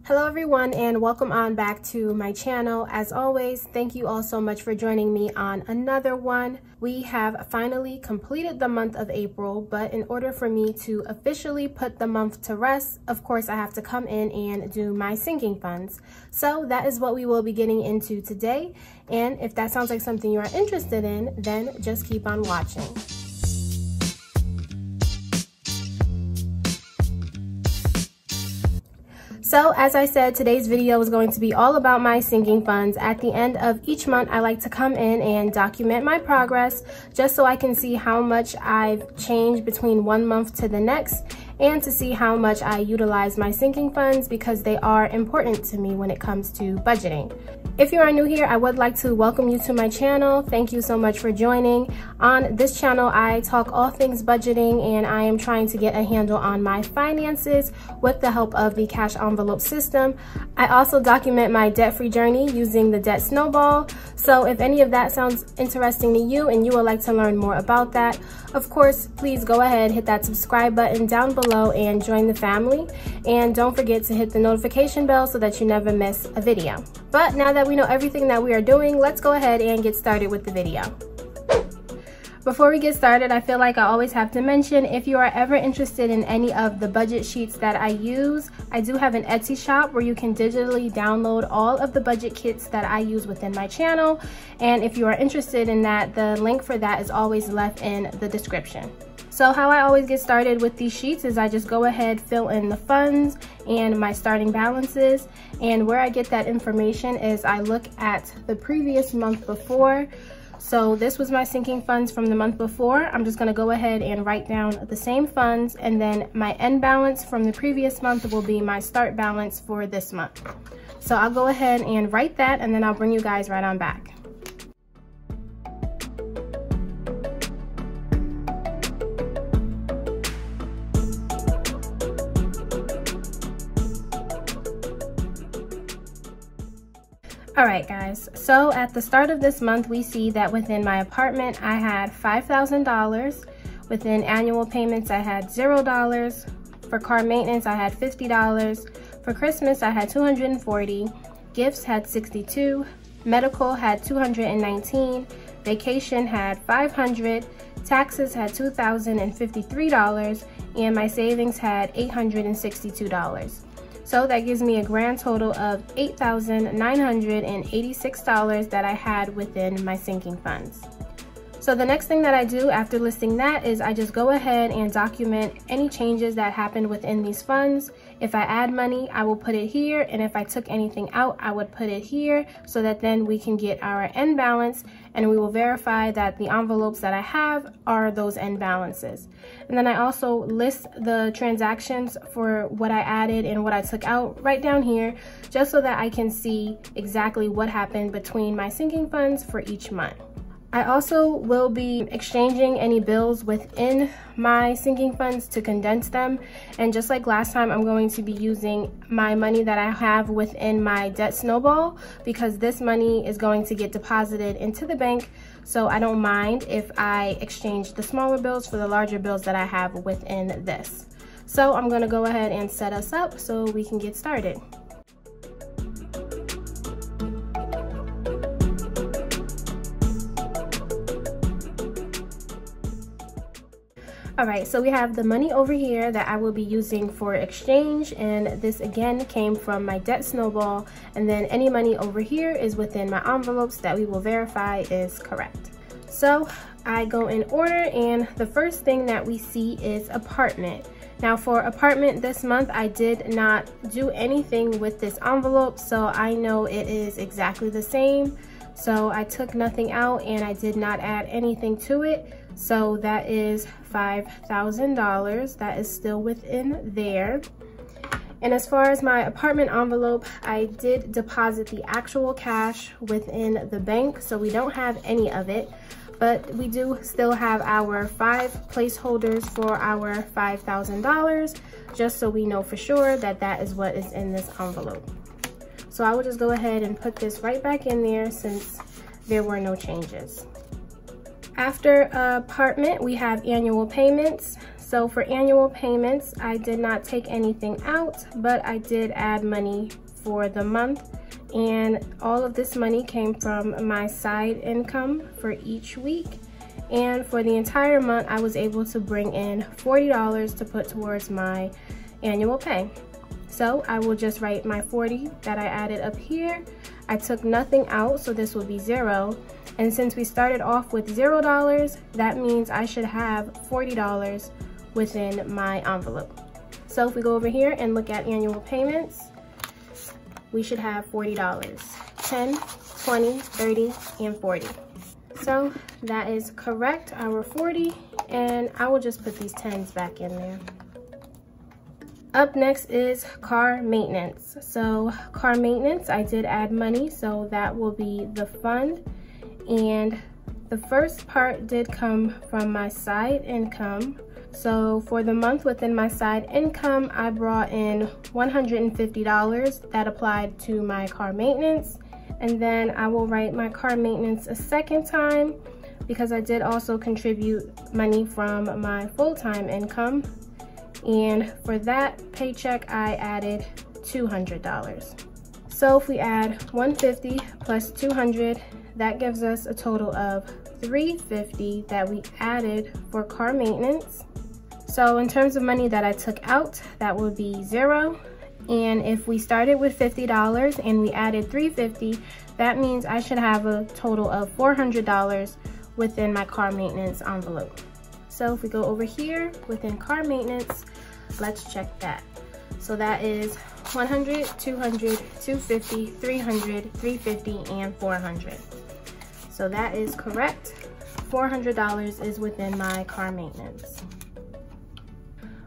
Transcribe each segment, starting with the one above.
Hello everyone, and welcome on back to my channel. As always, thank you all so much for joining me on another one. We have finally completed the month of April, but in order for me to officially put the month to rest, of course I have to come in and do my sinking funds. So that is what we will be getting into today, and if that sounds like something you are interested in, then just keep on watching. So as I said, today's video is going to be all about my sinking funds. At the end of each month, I like to come in and document my progress just so I can see how much I've changed between one month to the next and to see how much I utilize my sinking funds because they are important to me when it comes to budgeting. If you are new here, I would like to welcome you to my channel. Thank you so much for joining. On this channel, I talk all things budgeting, and I am trying to get a handle on my finances with the help of the cash envelope system. I also document my debt-free journey using the debt snowball. So if any of that sounds interesting to you and you would like to learn more about that, of course, please go ahead, hit that subscribe button down below and join the family. And don't forget to hit the notification bell so that you never miss a video. But now that we know everything that we are doing, let's go ahead and get started with the video. Before we get started, I feel like I always have to mention, if you are ever interested in any of the budget sheets that I use, I do have an Etsy shop where you can digitally download all of the budget kits that I use within my channel. And if you are interested in that, the link for that is always left in the description. So how I always get started with these sheets is I just go ahead, fill in the funds and my starting balances. And where I get that information is I look at the previous month before. So this was my sinking funds from the month before. I'm just gonna go ahead and write down the same funds, and then my end balance from the previous month will be my start balance for this month. So I'll go ahead and write that, and then I'll bring you guys right on back. Alright guys, so at the start of this month we see that within my apartment I had $5,000, within annual payments I had $0, for car maintenance I had $50, for Christmas I had $240, gifts had $62, medical had $219, vacation had $500, taxes had $2,053, and my savings had $862. So that gives me a grand total of $8,986 that I had within my sinking funds. So the next thing that I do after listing that is I just go ahead and document any changes that happened within these funds. If I add money, I will put it here, and if I took anything out, I would put it here, so that then we can get our end balance and we will verify that the envelopes that I have are those end balances. And then I also list the transactions for what I added and what I took out right down here, just so that I can see exactly what happened between my sinking funds for each month. I also will be exchanging any bills within my sinking funds to condense them. And just like last time, I'm going to be using my money that I have within my debt snowball, because this money is going to get deposited into the bank. So I don't mind if I exchange the smaller bills for the larger bills that I have within this. So I'm gonna go ahead and set us up so we can get started. Alright, so we have the money over here that I will be using for exchange, and this again came from my debt snowball, and then any money over here is within my envelopes that we will verify is correct. So I go in order, and the first thing that we see is apartment. Now for apartment this month, I did not do anything with this envelope, so I know it is exactly the same. So I took nothing out and I did not add anything to it. So that is $5,000. That is still within there. And as far as my apartment envelope, I did deposit the actual cash within the bank, so we don't have any of it. But we do still have our 5 placeholders for our $5,000, just so we know for sure that that is what is in this envelope. So I will just go ahead and put this right back in there since there were no changes. After apartment, we have annual payments. So for annual payments, I did not take anything out, but I did add money for the month, and all of this money came from my side income for each week. And for the entire month, I was able to bring in $40 to put towards my annual pay. So I will just write my 40 that I added up here. I took nothing out, so this will be 0. And since we started off with $0, that means I should have $40 within my envelope. So if we go over here and look at annual payments, we should have $40. 10, 20, 30, and 40. So that is correct, our 40, and I will just put these 10s back in there. Up next is car maintenance. So car maintenance, I did add money, so that will be the fund. And the first part did come from my side income. So for the month within my side income, I brought in $150 that applied to my car maintenance. And then I will write my car maintenance a second time because I did also contribute money from my full-time income. And for that paycheck, I added $200. So if we add $150 plus $200, that gives us a total of $350 that we added for car maintenance. So in terms of money that I took out, that would be 0. And if we started with $50 and we added $350, that means I should have a total of $400 within my car maintenance envelope. So if we go over here within car maintenance, let's check that. So that is 100, 200, 250, 300, 350, and 400. So that is correct. $400 is within my car maintenance.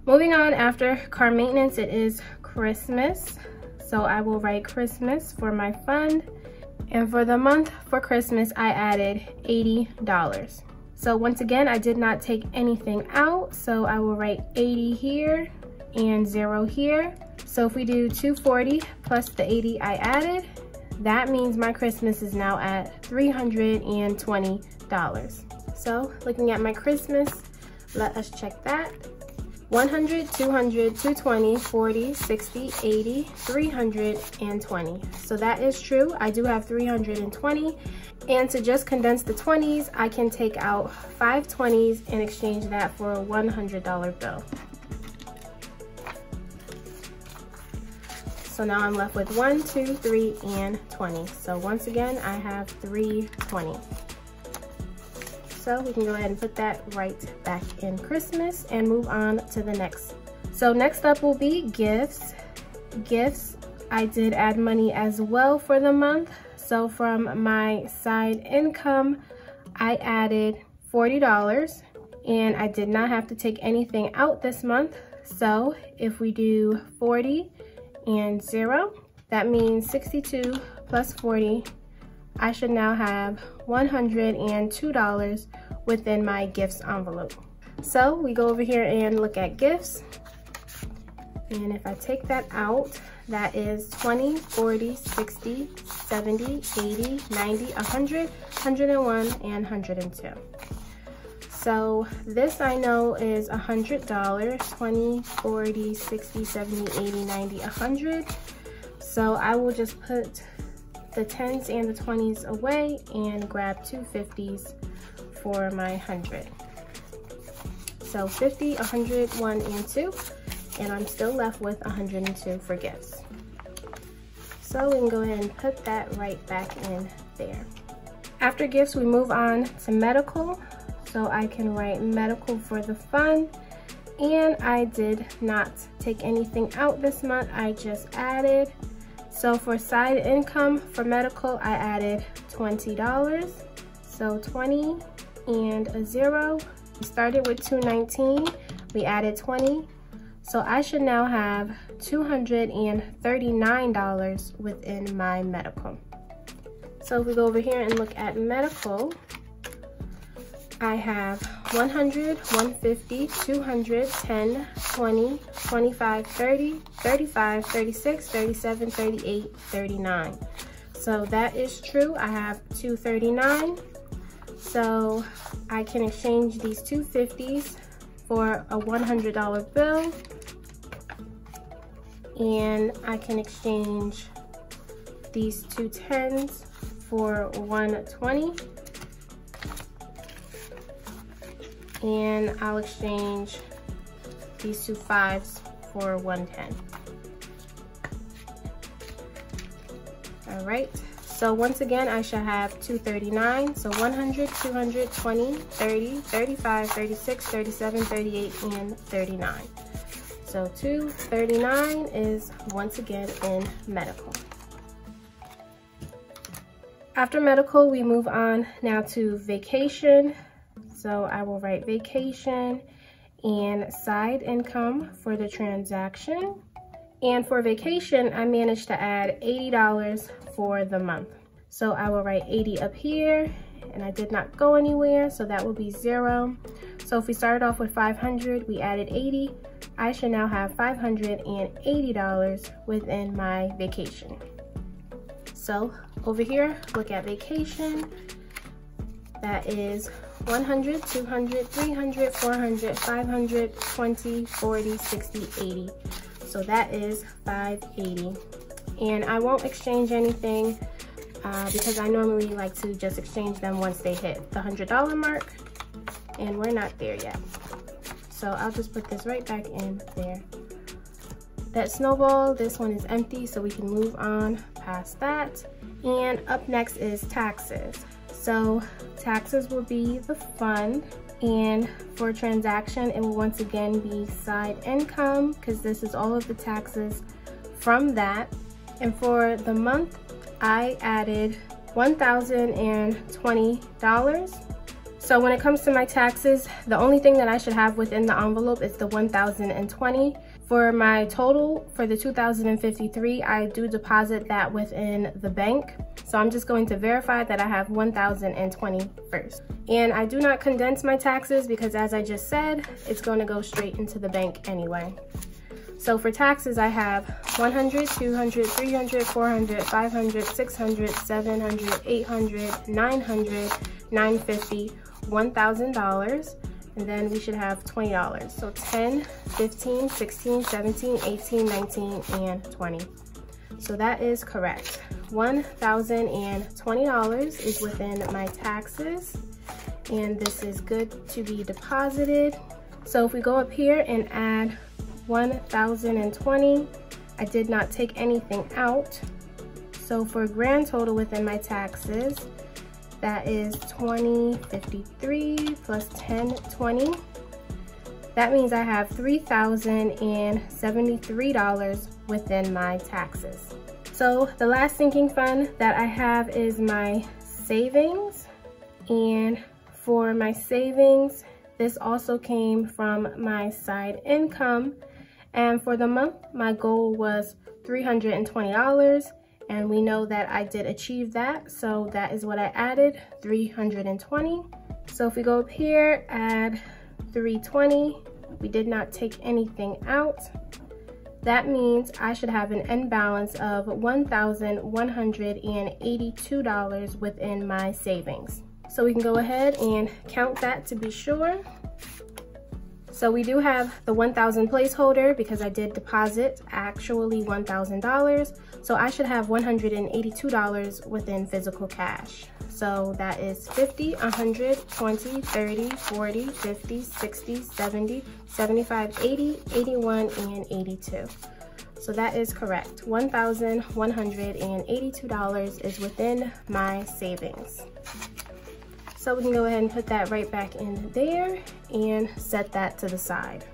Moving on, after car maintenance, it is Christmas. So I will write Christmas for my fund. And for the month for Christmas, I added $80. So once again, I did not take anything out. So I will write 80 here and 0 here. So if we do 240 plus the 80 I added, that means my Christmas is now at $320. So looking at my Christmas, let us check that. 100, 200, 220, 40, 60, 80, 320. So that is true. I do have 320. And to just condense the 20s, I can take out 5 20s and exchange that for a $100 bill. So now I'm left with 1, 2, 3, and 20. So once again, I have 320. So we can go ahead and put that right back in Christmas and move on to the next. So next up will be gifts. Gifts, I did add money as well for the month. So from my side income, I added $40 and I did not have to take anything out this month. So if we do 40 and 0, that means 62 plus 40. I should now have $102 within my gifts envelope. So we go over here and look at gifts. And if I take that out, that is 20, 40, 60, 70, 80, 90, 100, 101, and 102. So this I know is $100, 20, 40, 60, 70, 80, 90, 100. So I will just put the 10s and the 20s away and grab 2 50s for my 100. So 50, 100, 1, and 2, and I'm still left with 102 for gifts. So we can go ahead and put that right back in there. After gifts, we move on to medical. So I can write medical for the fund, and I did not take anything out this month, I just added. So for side income for medical, I added $20. So 20 and a 0. We started with $219, we added 20. So I should now have $239 within my medical. So if we go over here and look at medical, I have 100, 150, 200, 10, 20, 25, 30, 35, 36, 37, 38, 39. So that is true. I have 239. So I can exchange these 2 50s for a $100 bill, and I can exchange these two 10s for 120, and I'll exchange these two 5s for 110. All right, so once again, I should have 239. So 100, 200, 20, 30, 35, 36, 37, 38, and 39. So 239 is once again in medical. After medical, we move on now to vacation. So I will write vacation and side income for the transaction. And for vacation, I managed to add $80 for the month. So I will write 80 up here, and I did not go anywhere, so that will be 0. So if we started off with 500, we added 80. I should now have $580 within my vacation. So over here, look at vacation. That is 100, 200, 300, 400, 500, 20, 40, 60, 80. So that is 580. And I won't exchange anything because I normally like to just exchange them once they hit the $100 mark, and we're not there yet. So I'll just put this right back in there. That snowball, this one is empty, so we can move on past that. And up next is taxes. So taxes will be the fund, and for transaction, it will once again be side income because this is all of the taxes from that. And for the month, I added $1,020. So when it comes to my taxes, the only thing that I should have within the envelope is the $1,020. For my total for the $2,053, I do deposit that within the bank. So I'm just going to verify that I have $1,020 first. And I do not condense my taxes because, as I just said, it's going to go straight into the bank anyway. So for taxes, I have 100, 200, 300, 400, 500, 600, 700, 800, 900, 950, $1,000. And then we should have $20. So 10, 15, 16, 17, 18, 19, and 20. So that is correct. $1,020 is within my taxes, and this is good to be deposited. So if we go up here and add 1,020, I did not take anything out. So for a grand total within my taxes, that is 2053 plus 1020. That means I have $3,073 within my taxes. So the last sinking fund that I have is my savings. And for my savings, this also came from my side income. And for the month, my goal was $320. And we know that I did achieve that. So that is what I added, 320. So if we go up here, add 320, we did not take anything out. That means I should have an end balance of $1,182 within my savings. So we can go ahead and count that to be sure. So we do have the 1,000 placeholder because I did deposit actually $1,000. So I should have $182 within physical cash. So that is 50, 100, 20, 30, 40, 50, 60, 70, 75, 80, 81, and 82. So that is correct. $1,182 is within my savings. So we can go ahead and put that right back in there and set that to the side.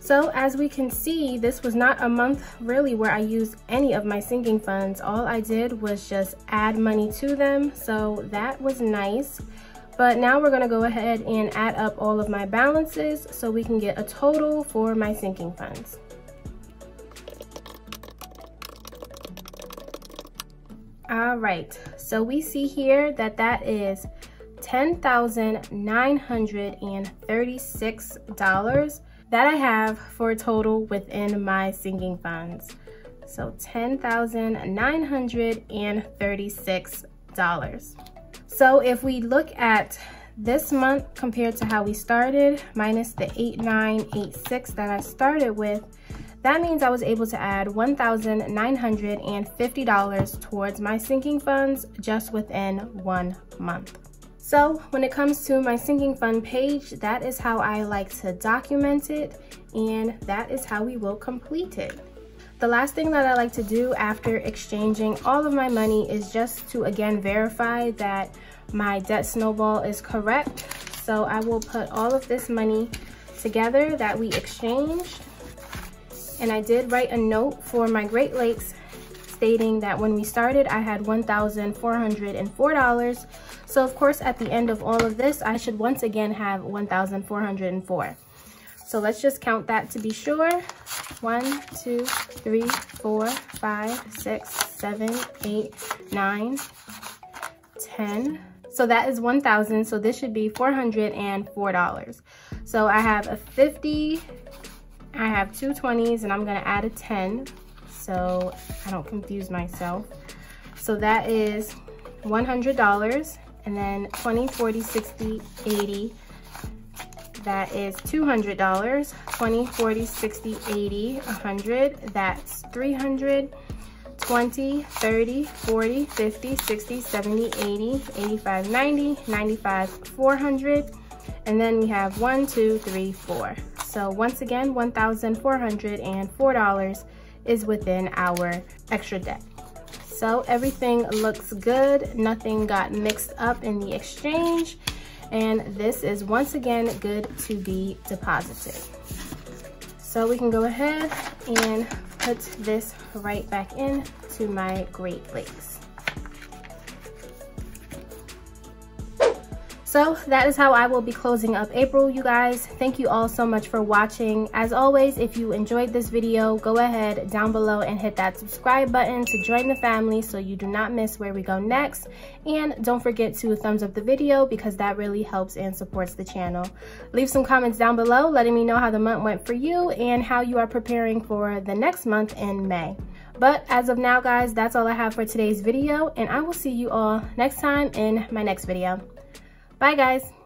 So as we can see, this was not a month really where I used any of my sinking funds. All I did was just add money to them, so that was nice. But now we're gonna go ahead and add up all of my balances so we can get a total for my sinking funds. All right, so we see here that that is $10,936 that I have for a total within my sinking funds. So $10,936. So if we look at this month compared to how we started, minus the $8,986 that I started with, that means I was able to add $1,950 towards my sinking funds just within 1 month. So when it comes to my sinking fund page, that is how I like to document it, and that is how we will complete it. The last thing that I like to do after exchanging all of my money is just to again verify that my debt snowball is correct. So I will put all of this money together that we exchanged. And I did write a note for my Great Lakes stating that when we started, I had $1,404. So of course, at the end of all of this, I should once again have $1,404. So let's just count that to be sure. 1, 2, 3, 4, 5, 6, 7, 8, 9, 10. So that is 1,000. So this should be $404. So I have a 50, I have 2 20s, and I'm gonna add a 10 so I don't confuse myself. So that is $100, and then 20, 40, 60, 80. That is $200. 20, 40, 60, 80, 100. That's $300. 20, 30, 40, 50, 60, 70, 80, 85, 90, 95, 400. And then we have 1, 2, 3, 4. So once again, $1,404 is within our extra debt. So everything looks good. Nothing got mixed up in the exchange. And this is once again good to be deposited. So we can go ahead and put this right back in to my Great Lakes. So that is how I will be closing up April, you guys. Thank you all so much for watching. As always, if you enjoyed this video, go ahead down below and hit that subscribe button to join the family so you do not miss where we go next. And don't forget to thumbs up the video because that really helps and supports the channel. Leave some comments down below letting me know how the month went for you and how you are preparing for the next month in May. But as of now, guys, that's all I have for today's video, and I will see you all next time in my next video. Bye, guys.